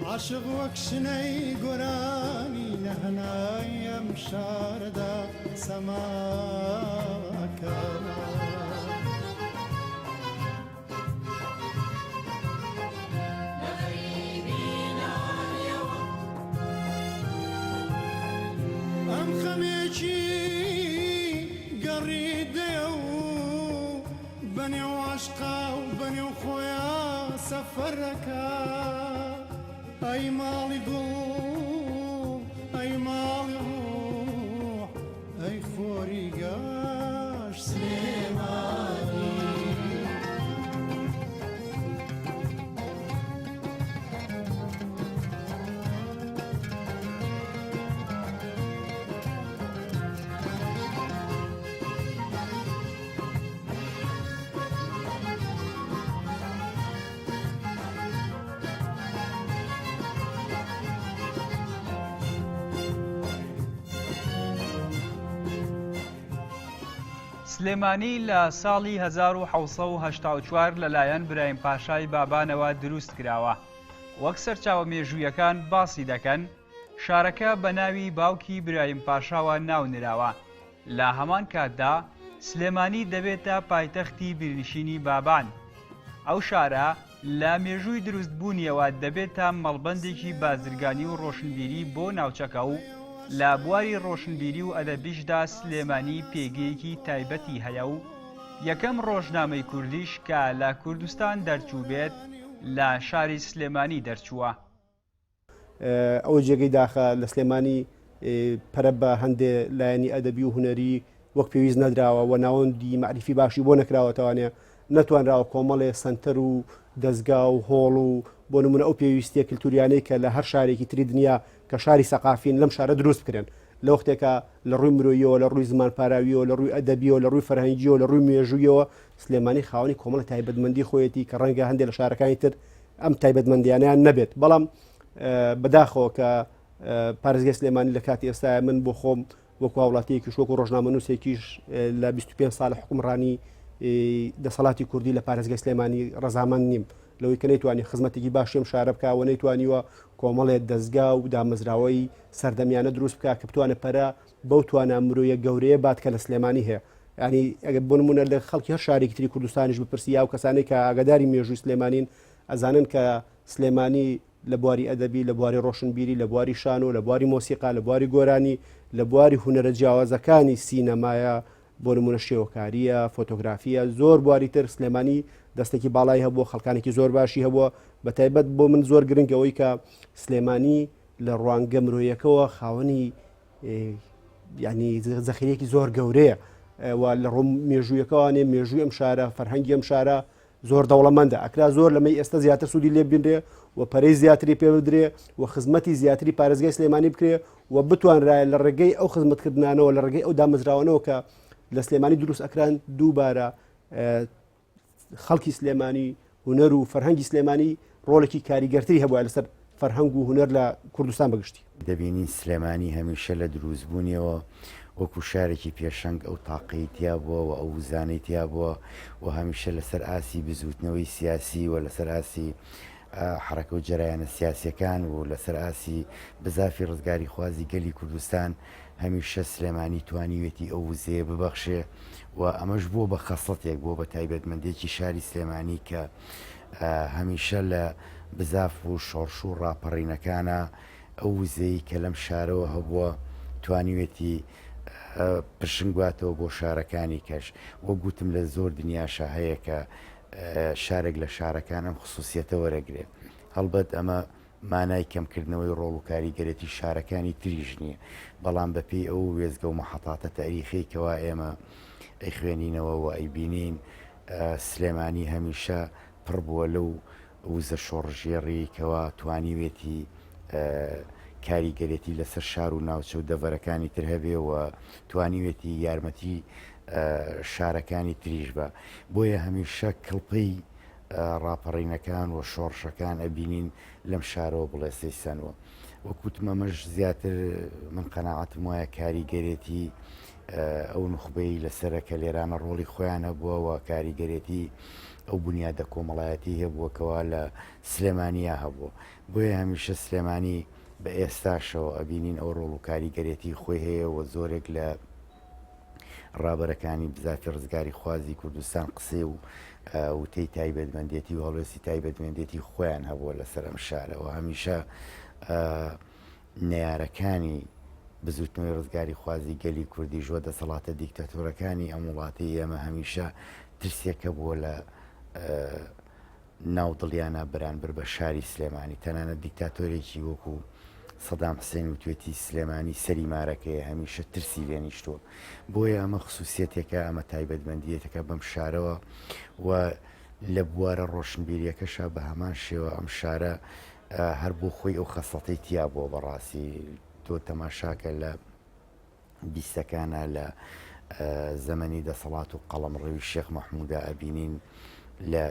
عاشق وەکشنەی گۆرانی لە هەنایم شاردا سەماکە ئەم خەمێکی گەڕیدێ و بەنێو عاشقا و بەنێو خۆیان سەفەرەکە ئەی ماڵی گوڵ ئەی ماڵی ڕوح ئەی خۆری گەشت سلێمانی سلێمانی لە ساڵی 1984 لەلایەن برایم پاشای بابانەوە دروست کراوە. وەک سەرچاوە مێژوویەکان باسی دەکەن، شارەکە بە ناوی باوکی برایم پاشاوە ناونراوە. لە هەمان کاتدا سلێمانی دەبێتە پایتەختی بیرنشینی بابان. ئەو شارە لە مێژووی دروستبوونیەوە دەبێتە مەڵبەندێکی بازرگانی و ڕۆشنبیری بۆ ناوچەکە و لە بواری ڕۆشنبیری و ئەدەبیشدا سلێمانی پێگەیەکی تایبەتی هەیە و یەکەم ڕۆژنامەی کوردیش کە لە کوردستان دەرچوو بێت لە شاری سلێمانی دەرچووە. ئەوە جێگەی داخە لە سلێمانی پەرە بە هەندێ لایەنی ئەدەبی و هونەری وەک پێویست نەدراوە و ناوەندی معریفی باشی بۆ نەکراوەتەوانێ نەتوانراوە کۆمەڵێ سنتەر و دەستگا و هۆڵ و بۆ نمونە ئەو پێویستیە کللتوریانەی کە لە هەر شارێکی تری دنیا کە شاری سەقافین لەم شارە دروست بکرێن لە وەختێکە لە ڕووی مرۆییەوە لە ڕووی زمان پاراویەوە لە ڕووی ئەدەبیەوە لە ڕووی فەرهەنگیەوە لە ڕووی مێژوویەوە سلێمانی خاوەنی کۆمەڵە تایبەتمەندی خۆیەتی کە ڕەنگە هەندێک لە شارەکانی تر ئەم تایبەتمەندیانیان نەبێت. بەڵام بەداخەوە کە پارێزگای سلێمانی لە کاتی ئێستا من بۆ خۆم وەکو وڵاتیەکی شوەکو ڕۆژنامەنووسێکیش لە 25 ساڵ حکومڕانی دەسەڵاتی کوردی لە پارێزگای سلێمانی ڕەزامەند نیم لەوەی کە نەیتوانی خزمەتێکی باشیم شارە بکەوە نەیتوانیوە کۆمەڵێت دەستگا و دامەزراوەی سەردەمیانە دروست بکە کە بتوانێت پەرە بەو توانە مرۆیە گەورەیە بات کە لە سلێمانی هەیە. ینی ئەگە بۆ نمونە لە خەڵکی هەر شارێکی تری کوردستانیش بپرسی یا و کەسانەی کە ئاگاداری مێژووی سلێمانین ئەزانن کە سلێمانی لە بواری ئەدەبی لە بواری ڕۆشنبیری لە بواری شان و لە بواری مۆسیقا لە بواری گۆرانی لە بواری هونەرە جیاوازەکانی سینەمایە بۆ نمونە شێوەکاریە فۆتۆگرافیە زۆر بواری تر سلێمانی دەستێکی باڵای هەبوو خەڵکانێکی زۆر باشی هەبووە بەتایبەت بۆ من زۆر گرنگەوەی کە سلێمانی لە ڕوانگە مرۆیەکەوە خاوەنی ینی زەخیرەیەکی زۆر گەورەیە و لە ڕۆم مێژوویەکەوانێ مێژووی ئەم شارە فەرهەنگی ئەم شارە زۆر دەوڵەمەندە ئەکرا زۆر لەمەی ئێستا زیاتر سوودی لێ بینرێ و پەرەی زیاتری پێ بدرێ و خزمەتی زیاتری پارێزگای سلێمانی بکرێ و بتوانرایە لە ڕێگەی ئەو خزمەتکردنانەوە لە ڕێگەی ئەو دامەزراوانەوە کە لە سلێمانی دروست ئەکران دووبارە خەڵکی سلێمانی هونەر و فەرهەنگی سلێمانی ڕۆڵێکی کاریگەرتری هەبووە لەسەر فەرهەنگ و هونەر لە کوردستان بەگشتی. دەبینی سلێمانی هەمیشە لە دروستبوونیەوە وەکو شارێکی پێشەنگ ئەو تاقەی تیا بووە و ئەو زانەی تیا بووە و هەمیشە لەسەر ئاسی بزوتنەوەی سیاسی و لەسەر ئاسی حرەکە و جەرایانە سیاسیەکان و لەسەر ئاسی بزافی ڕزگاری خوازی گەلی کوردستان هەمیشە سلێمانی توانیوێتی ئەو وزەیە ببەخشێ و ئەمەش بۆ بە خەسڵەتێک بۆ بە تایبەتمەندێکی شاری سلێمانی کە هەمیشە لە بزاف و شۆڕش و ڕاپەڕینەکانە ئەو وزەی کە لەم شارەوە هەبووە توانیوێتی پرشنگواتەوە بۆ شارەکانی کەش وە گوتم لە زۆر دنیاشە هەیە کە شارێک لە شارەکانم خصوصیەتە وەرەگرێ. هەڵبەت ئەمە مانای کەمکردنەوەی ڕۆڵ و کاریگەرێتی شارەکانی تریژ نییە بەڵام بەپێی ئەو وێزگە و مەحەتاتە تاریخیکەوە ئێمە ئەی خوێنینەوە و ئەیبینین سلێمانی هەمیشە پڕ بووە لەو وزە شۆڕژێڕی کەوا توانیوێتی کاریگەرێتی لەسەر شار و ناوچە و دەڤەرەکانی تر هەبێ و توانیوێتی یارمەتی شارەکانی تریژ بە بۆیە هەمیشە کڵپەی ڕاپەڕینەکان و شۆڕشەکان ئەبینین لەم شارەوە بڵێسەی سەنوە وەکوتمەمەش زیاتر من قەناعەتم وایە کاریگەرێتی ئەو نخبەی لەسرە کە لێرانە ڕۆڵی خۆیان هەبووە و کاریگەرێتی ئەو بنیادە کۆمەڵایەتی هەبووەکەوە لە سلێمانیا هەبووە. بۆیە هەمیشە سلێمانی بە ئێستاشەوە ئەبینین ئەو ڕۆڵ و کاریگەرێتی خۆی هەیە و زۆرێک لە ڕابەرەکانی بزافی ڕزگاری خوازی کوردستان قسێ و وتەی تایبەتمەندێتی و هەڵوێستی تایبەتمەندێتی خۆیان هەبووە لەسەر ئەم شارەوە. هەمیشە نەیارەکانی بزوتنەوەی ڕزگاری خوازی گەلی کوردی ژوە دەسەڵاتە دیکتاتۆرەکانی ئەم وڵاتی ئێمە هەمیشە ترسێکە بووە لە ناودڵیانە بەرامبەر بە شاری سلێمانی. تەنانەت دیکتاتۆرێکی وەکو سەدام حسێن وتوێتی سلێمانی سەری مارەکەیە هەمیشە ترسی لێنیشتووە. بۆیە ئەمە خصوصیەتێکە، ئەمە تایبەتمەندیەتەکە بەم شارەوە و لە بوارە ڕۆشنبیریەکەشە بە هەمان شێوە ئەم شارە هەر بۆ خۆی ئەو خەسەڵەی تیا بووە. بەڕاستی تۆ تەماشاکە لە بیستەکانە لە زەمەنی دەسەڵات و قەڵەمڕەوی شێخ مەحموودە ئەبینین لە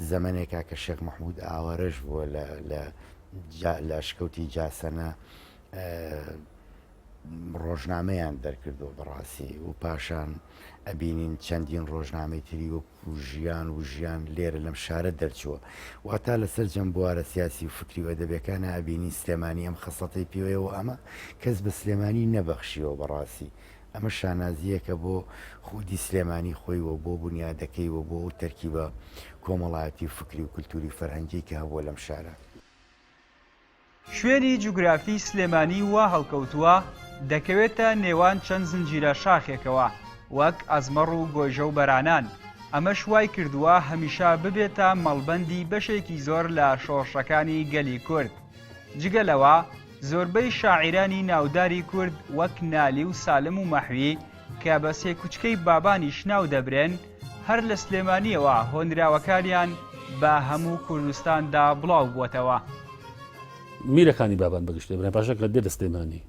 زەمانێکا کە شێخ مەحموود ئاوارەش بووە لە شکەوتی جاسەنە ڕۆژنامەیان دەرکردو بەڕاستی و پاشان ئەبینین چەندین ڕۆژنامەی تری وەکو ژیان و ژیان لێرە لەم شارە دەرچووە. واتا لەسەر جەم بوارە سیاسی و فکری و ئەدەبیەکانە ئەبینی سلێمانی ئەم خەسەڵەتی پێوەیەوە ئەمە کەس بە سلێمانی نەبەخشیەوە. بەڕاستی ئەمە شانازیەکە بۆ خودی سلێمانی خۆی و بۆ بنیادەکەی و بۆ تەرکیبە کۆمەڵایەتی و فکری و کولتوری فەرهەنگی کە هەبووە لەم شارە. شوێنی جوگرافی سلێمانی وا هەڵکەوتووە دەکەوێتە نێوان چەند زنجیرە شاخێکەوە وەک ئەزمەڕ و گۆژە و بەرانان. ئەمەش وای کردووە هەمیشە ببێتە مەڵبەندی بەشێکی زۆر لە شۆڕشەکانی گەلی کورد. جگەلەوە زۆربەی شاعیرانی ناوداری کورد وەک نالی و سالم و مەحوی کە بە سێکوچکەی بابانیش ناو دەبرێن هەر لە سلێمانیەوە هۆنراوەکانیان بە هەموو کوردستاندا بڵاو بووەتەوە. میرەکانی بابان بەگشتێ برای پاشە کە دێتە سلێمانی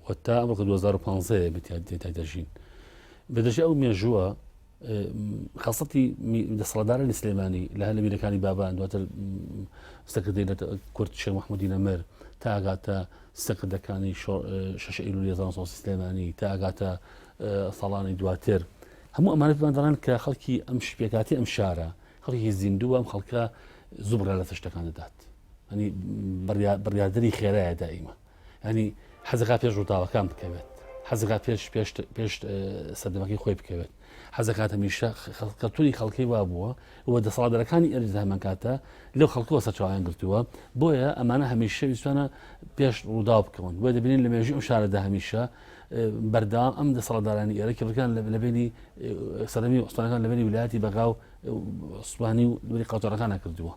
و تا ئەمڕۆ 2015 بتیای دەژین بەدەژی ئەو مێژووە خەسەتی دەسەڵاتدارانی سلێمانی لە هەر لە میرەکانی بابان دواتر سەکردەی کورد شێخ مەحموودی نەمەر تا ئاگاتە سەکردەکانی 6 ئەیلولی 1970 سلێمانی تا ئاگاتە ساڵانی دواتر هەموو ئەمانە پێمان کە خەڵکی ئەم شپێکاتی ئەم شارە خەڵکی زیندووە ئەم خەڵکە زوو بڕا لە شتەکان دەدات. ینی بڕیاردەری خێرایە دائیمە. ینی حەزەکە پێش ڕووداوەکان بکەوێت، حەزەکە پێش سەردەمەکەی خۆی بکەوێت، حەزەکات هەمیشە کەلتوری خەڵکەی وا بووە و دەسەڵاتدارەکانی ئێرە هەمان کاتە لەو خەڵکەوە سەرچاویان گرتووە. بۆیە ئەمانە هەمیشە ویستوانە پێش ڕووداو بکەون. بۆیە دەبینین لە مێژووی ئەم شارەدا هەمیشە بەردەوام ئەم دەسەڵاتدارانی ئێرە کێبەکان لە بینی سەرەمی عوسمانەکان لە بینی ویلایەتی بەغا و عوسمانی و لەبینی قاجارەکانە کردووە.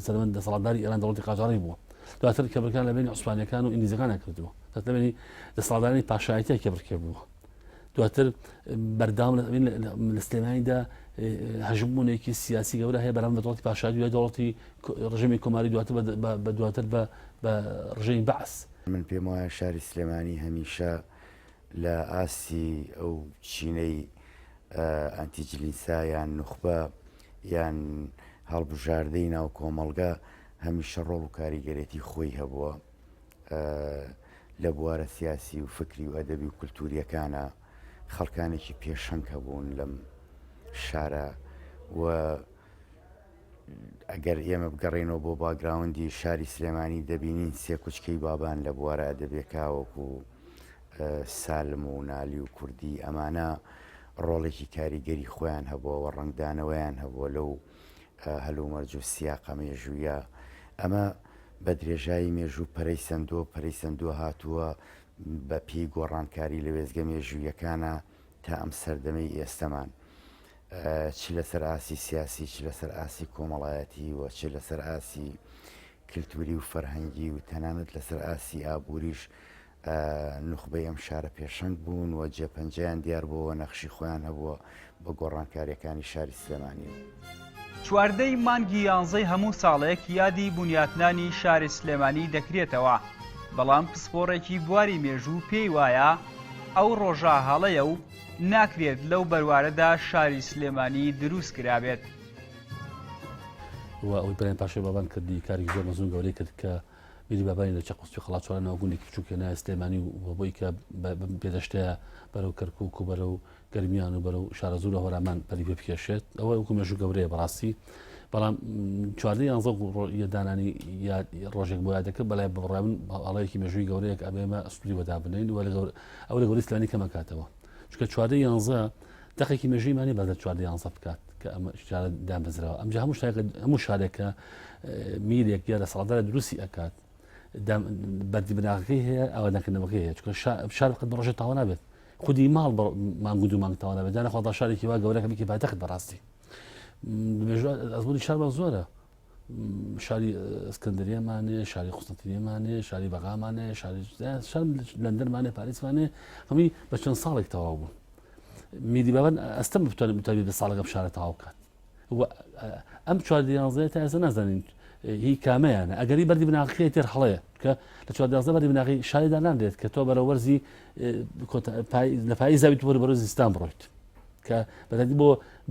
سەرمەند دەسەڵاتداری ئێران دەوڵەتی قاجاری بووە. دواتر کێبەکان لە بینی عوسمانیەکان و ئینگلیزەکانە کردووە. لە بینی دەسەڵاتدارانی پاشایەتیە کێبڕکێ بووە. دواتر بەردەوام لە سلێمانیدا هەژمونێکی سیاسی گەورە هەیە بەرامبەر دەوڵەتی پاشایەتی و دەوڵەتی ڕژیمی کۆماری دواتر بە ڕژەمی بەعس. من پێم وایە شاری سلێمانی هەمیشە لە ئاسی ئەو چینەی ئەنتیجلیسا یان نوخبە یان هەڵبژاردەی ناو کۆمەڵگە هەمیشە ڕۆڵ و کاریگەرێتی خۆی هەبووە لە بوارە سیاسی و فکری و ئەدەبی و کولتوریەکانە. خەڵکانێکی پێشەنگ هەبوون لەم شارە و ئەگەر ئێمە بگەڕێنەوە بۆ باگراوندی شاری سلێمانی دەبینین سێ کوچکەی بابان لە بوارە ئەدەبیەکە وەکو سالم و نالی و کوردی ئەمانە ڕۆڵێکی کاریگەری خۆیان هەبووە و ڕنگدانەوەیان هەبووە لەو هەلومەرج و سیاقە مێژوویە. ئەمە بە درێژایی مێژوو پەرەی سندووە هاتووە بە پێی گۆڕانکاری لە وێزگە مێژوویەکانە تا ئەم سەردەمەی ئێستەمان چ لەسەر ئاسی سیاسی چ لەسەر ئاسی کۆمەڵایەتی و چ لەسەر ئاسی کللتوری و فەرهەنگی و تەنانەت لەسەر ئاسی ئابووریش نوخبەی ئەم شارە پێشەنگ بوون و جێپەنجەیان دیار بووە نەخشی خۆیان هەبووە بە گۆڕانکاریەکانی شاری سلێمانی. چواردەی مانگی 11 هەموو ساڵێک یادی بنیاتنانی شاری سلێمانی دەکرێتەوە، بەڵام پسپۆڕێکی بواری مێژوو پێی وایە ئەو ڕۆژە هەڵەیە و ناکرێت لەو بەروارەدا شاری سلێمانی دروست کرابێت. و ئەوی بەرەن پاشەی بابان کردی کاری زۆر مەزون گەورەی کرد کە میری بابانی لە چەقوستی خەڵاتچوارانەوە گوندێکی بچووکێنە سلێمانی و بۆی کە پێدەشتەیە بەرەو کەرکووک و بەرەو گەرمیان و بەرەو شارەزوو لە هۆرامان پەری پێ بکێشێت ئەوە وەکو مێژوو گەورەیە بەڕاستی بەڵام 14 دانانی ڕۆژێک بۆ یادەکە بەلای بڕابن ئەڵەیەکی مێژووی گەورەیەک ئەبێمە ئەسپوری وەدا بنین ئەو لە گەوری سلانی کەمەکاتەوە چکە 14 دقێکی مێژوویمانی بەدە 14 بکات کە ئەمە شارە دامەزرەوە ئەمجا هەموو شارێکە میلێک یا لە ساڵدارە دروستی ئەکات بەردی بناغەکەی هەیە ئاوادانکردنەوەکەی هەیە چکە شار بقەت بە ڕۆژێ تاوا نابێت خودی ماڵ مانگود و مانگ تاوا نابێت دانە خۆڵدا شارێکی وا گەورەکە بکە پایتەخت بەڕاستی ئەزموری شار بە زۆرە شاری ئەسکەندەریەمانێ شاری قوستەنتینیەمانێ شاری بەغامانێ شاری لەندەنمانێ پاریسمانێ هەمووی بە چەند ساڵێک تەواو بوون میری بابان ئەستەم بتوانێت بە ساڵەکە شارە تەواو بکات ئەم 14 تا ئێستا نازانین هی کامەیانە ئەگەری بەردی بناغەکەی تێر هەڵەیە کە لە 14 بەردی بناغی شاریدا نادرێت کە تۆ بەرە وەرزی لە پایی زاوی تۆ بەرەو زستان بڕۆیت کە بەدەدی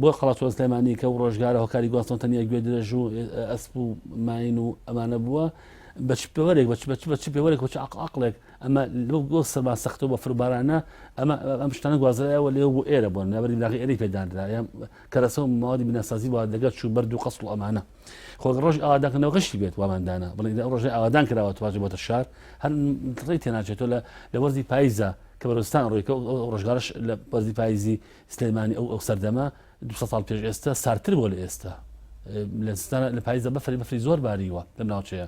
بۆ خەڵاتچوار سلێمانی کە و ڕۆژگارە هۆکاری گواستن تەنیا گوێ درێژ و ئەسپ و ماین و ئەمانە بووە بەچ پێوەرێک بەچ پێوەرێک بچ عقلێک ئەمە لەو سەرما سەختەوە بە فربارانە ئەم شتانە گوازرایەوە لێو بۆ ئێرە بوون نابەری بناغی ئێرەی پێدانرا کەرەسە و ماوەی بناسازی بۆ دەگەت چوو بەرد و قەسڵ و ئەمانە خۆ ڕۆژ ئاوادانکردنەوە غشتی بێت واماندانە بڵێ ڕۆژێ ئاوادان کراوە تواژە بۆتە شار هەر ڕێی تێناچێتەوە لە وەرزی پاییزە کە بەرستان ڕۆیکە ڕۆژگارش لە وەرزی پاییزی سلێمانی ئەو سەردەما 200 ساڵ پێش ئێستا سارتر بۆ لە ئێستا لە پاییزە بەفری زۆر باریوە لەم ناوچەیە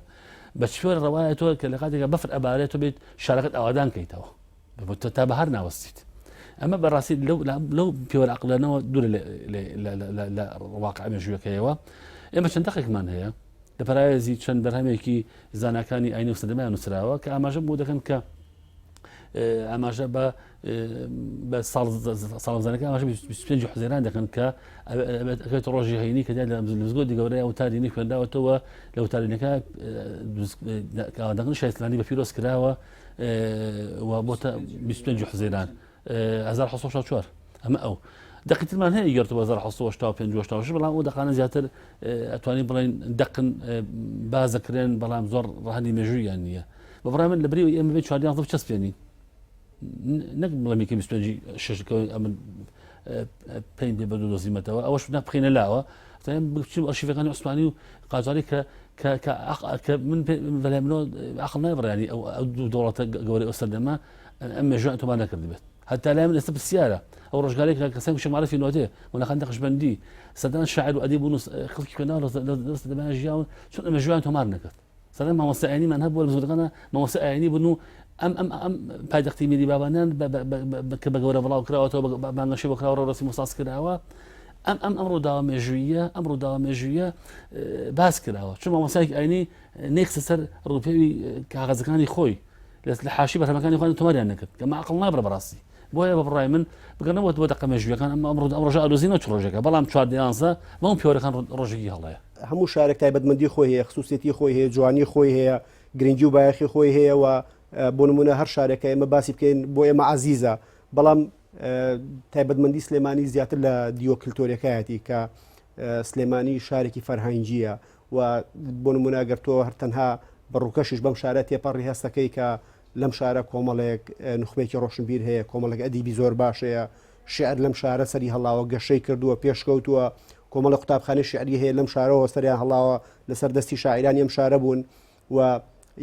بە شوێن ڕەوایە تۆ کە لە کاتێکە بەفر ئەبارێت تۆ بێت شارەکەت ئاوادان کەیتەوە تا بەهار ناوەستیت ئەمە بەڕاستی لەو پێوەرە عەقلانەوە دوورە لە واقع مێژوویەکەیەوە ئێمە چەند دەقێکمان هەیە لە پەرایەزی چەند بەرهەمێکی زانکانی ئاینی و سەردەمایان نووسراوە کە ئاماژە بۆ دەکەن کە ئاماژە بە ساڵزانەکە ئاماژە 25 حوزەیران دەکەن کە ئەبێت ڕۆژی هەینی کە لە مزگەوتی گەورەیە وتارینی خوێنداوەتەوە لە وتارینەکە ئاوادانکردنی شاری سلێمانی بە پیرۆز کراوە و بۆتە 25 حوزەیران 1964 ئەمە ئەو دقیقترمان هەیە گرتووە 1956 بەڵام ئەو دەقانە زیاتر ئەتوانین بڵێن دەقن بازەکرێن بەڵام زۆر ڕەهەندی مێژوویان نییە بەڕای من لەبەری ئێمە بێت 14 بچەسپێنین نەک بڵێمیکە 26 ئەمن پێین بێ بە دۆزیمەتەوە ئەوەش نەبخینە لاوە بچین ئەرشیڤەکانی عوسمانی و قاجاری کە من بەلای منەوە عەقڵ نابڕیانی ئەو دەوڵەتە گەورەی ئەو سەردەما ئەم مێژوویان تۆمان نەکرد بێت هەتا لای من ئێستا پرسیارە ئەو ڕۆژگارێک کەسێک شەماڵەفی نۆتێ وەناخان نەخشبەندی سەردان شاعیر و ئەدیب بوون و خەڵکی خوێندنەوە لە سەردەمای ژیاون چۆن ئەم مێژوویان تۆمار نەکرد سەردان مامۆستا ئاینیمان هەبووە لە زۆرەکانە مامۆستا ئاینی بوون و ئەم پایتەختی میری بابانیان کە بە گەورە بڵاو کراوەتەوە بانگەشی بۆ کراوە ڕۆسی مۆساس کراوە ئەم ڕووداوە مێژوویە باس کراوە چون مامۆستایەکی ئاینی نێکسە سەر ڕووپێوی کاغەزەکانی خۆی لە حاشی بەرهەمەکانی خۆیان تۆماریان نەکرد کە عەقڵ نابڕە بەڕاستی بۆیە بە بڕای من بگەنەوە بۆ دەقە مێژوویەکان ئەم ڕۆژە ئالۆزینەوە چ ڕۆژێکە بەڵام 14 بەم پیاوەکان ڕۆژێکی هەڵەیە هەموو شارێک تایبەتمەندی خۆی هەیە خصوصیەتی خۆی هەیە جوانی خۆی هەیە گرنگی و بایەخی خۆی هەیە و بۆ نمونە هەر شارێکە ئێمە باسی بکەین بۆ ئێمە عەزیزە بەڵام تایبەتمەندی سلێمانی زیاتر لە دیۆکلتۆریەکەیەتی کە سلێمانی شارێکی فەرهەنگیە و بۆ نمونە ئەگەر تۆ هەر تەنها بەڕووکەشیش بەم شارە تێپەڕی هەستەکەی کە لەم شارە کۆمەڵێک نخبێکی ڕۆشنبیر هەیە کۆمەڵێک ئەدیبی زۆر باشەیە شعر لەم شارە سەری هەڵاوە گەشەی کردووە پێشکەوتووە کۆمەڵە قوتابخانەی شعری هەیە لەم شارەوە سەریان هەڵاوە لەسەر دەستی شاعرانی ئەم شارە بوون و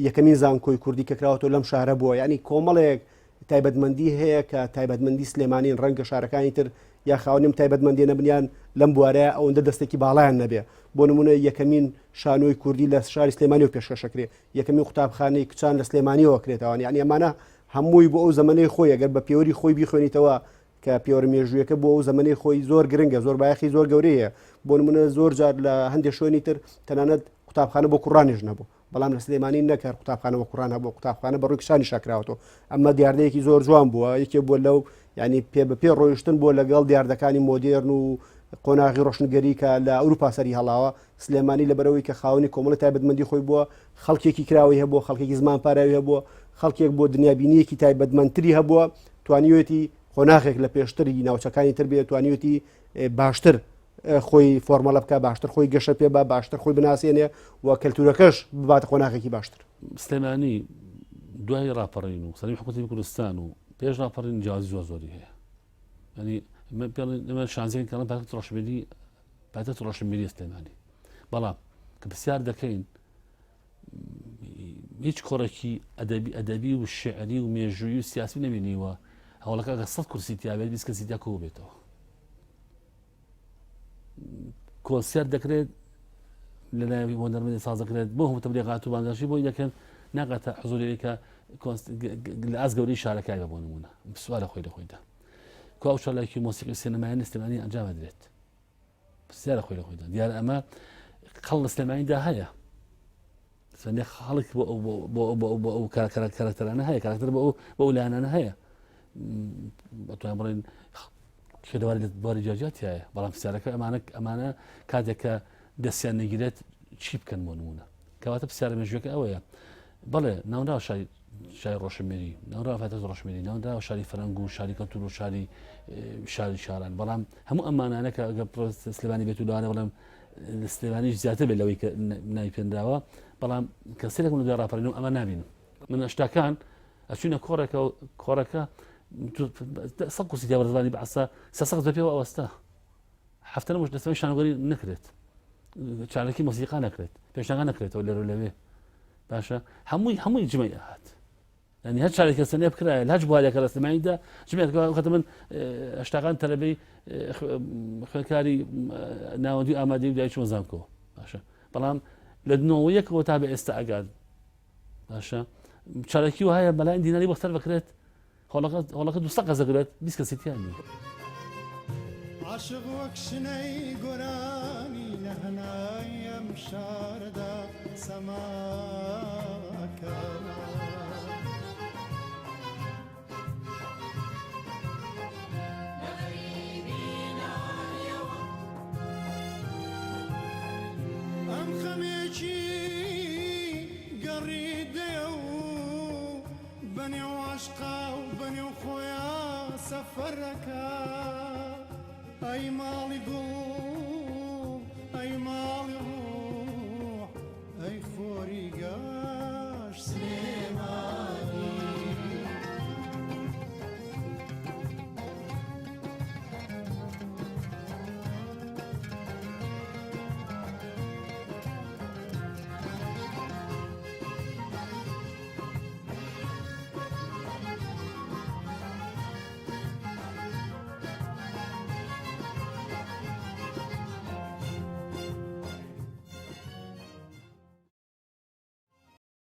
یەکەمین زانکۆی کوردی کە کراوەتەوە لەم شارە بووە یعنی کۆمەڵێک تایبەتمەندی هەیە کە تایبەتمەندی سلێمانین ڕەنگە شارەکانی تر یا خاوەنیم تایبەتمەندی نەبنیان لەم بوارەیە ئەوەندە دەستێکی باڵایان نەبێ بۆ نمونە یەکەمین شانۆی کوردی لە شاری سلێمانی و پێشکەشەکرێ یەکەمین قوتابخانەی کچان لە سلێمانیەوە کرێتەوە یعنی ئەمانە هەمووی بۆ ئەو زەمانەی خۆی ئەگەر بە پێوەری خۆی بیخوێنیتەوە کە پێوەرە مێژوویەکە بۆ ئەو زەمانەی خۆی زۆر گرنگە زۆر بایەخی زۆر گەورەیە بۆ نمونە زۆر جار لە هەندێک شوێنی تر تەنانەت قوتابخانە بۆ کوڕانیش نەبوو بەڵام لە سلێمانی نەکرد قوتابخانە بۆ کوڕان هەبوو قوتابخانە بە ڕووی کچانی شاکراوەتەوە ئەمە دیاردەیەکی زۆر جوان بووە یەکێ بۆ لەو ینی پێ بەپێ ڕۆیشتن بۆ لەگەڵ دیاردەکانی مۆدێرن و قۆناغی ڕۆشنگەری کە لە ئەوروپا سەری هەڵاوە سلێمانی لەبەرەوەی کە خاوەنی کۆمەڵە تایبەتمەندی خۆی بووە خەڵکێکی کراوی هەبووە خەڵکێکی زمان پاراوی هەبووە خەڵکێک بۆ دنیابینیەکی تایبەتمەندتری هەبووە توانیوێتی قۆناغێک لە پێشتری ناوچەکانی تر بێت توانیوێتی باشتر خۆی فۆرمەڵە بکە باشتر خۆی گەشە پێ بە باشتر خۆی بناسیێنێ و کەلتورەکەش بباتە قۆناغێکی باشتر. سلێمانی دوای ڕاپەڕین و سەرمی حکوومەتی کوردستان و پێش ڕاپەڕین جیازی زۆری هەیە. ینی ئمە شانزیێن کەڵم پایتەخت ڕۆشنبیری سلێمانی. بەڵام کە پرسیار دەکەین هیچ کۆڕێکی ئەدەبی و شعری و مێژووی و سیاسی نەبینیوە هەوڵەکە کە 100 کورسی تیاابێت بیست کەسی تیا کۆ بێتەوە. کۆنسیەر دەکرێت لە لای مۆدەرنی ساز دەکرێت بۆ هەموو تەبلیغات و بانگەشی بۆی دەکەن ناقەتە حزوریەکە لە ئاز گەوری شارەکەی بە بۆ نمونە سوالە خۆی لەخۆیدا کو ئەو شەلایکی مۆسیقی سینەمایان سلێمانی ئەنجام دەدرێت پرسیارە خۆی لەخۆیدا دیارە ئەمە خەڵ لە سلێمانیدا هەیە خەڵک بۆ ئەو کارکتەرانە هەیە کارکتەر بۆ ئەو لایەنانە هەیە بەتوانین بڵێن کێدەواری لە بواری جیاجاتیایە بەڵام پرسیارەکە ئەمانە کاتێککە دەستیان نەگیرێت چی بکەن بۆ نمونە کەواتە پرسیارە مێژوەکە ئەوەیە بەڵێ ناونراوە شاری ڕۆشنبیری ناونراوە فاتە ڕۆشنبیری ناونراوە شاری فەرەنگ و شاری کەلتور و شاری شاران بەڵام هەموو ئەمانانە کە سلێمانی بێت و لەوانە بەڵام سلێمانیش زیاتر بێت لەوەی کە ناوی پێندراوە بەڵام کەسێکم لە دوای ڕاپەڕینەوە ئەمە نابینم من ئەشتاکان ئەچوونە کۆڕەکە 100 کورسی تیاوەزانی بەعسا 300 بەپێوە ئەوەستا هەفتە نەمەش دەستەوەی شانۆگەری نەکرێت چارەکی مۆسیقا نەکرێت پێشنگا نەکرێتەوە لێرە لەوێ باشە هەمووی جمەی ئاهات ینی هەر چارێک کەسەنێ بکرایە لاج بوارێکە لە سلێمانیدا جمێتکە من ئەشتاقان تەلەبەی خوێندکاری ناوەندی ئامادەی و دایکی وەزانکۆ باشە بەڵام لە دنەوەیەکەوە تا بە ئێستا ئەگات باشە چارەکی و هەیە بەلای دیناری بەختەر بکرێت هەوڵەکە 200 قەزەگرێت 20 کەسی تیانی عاشق وەک شنەی گۆرانی لە هەنایم شاردا سەماکە ئەم خەمێکی گەڕیدێ و بەنێو عاشقا و بەنێو خۆیان سەفەرەکە ئەی ماڵی گوڵ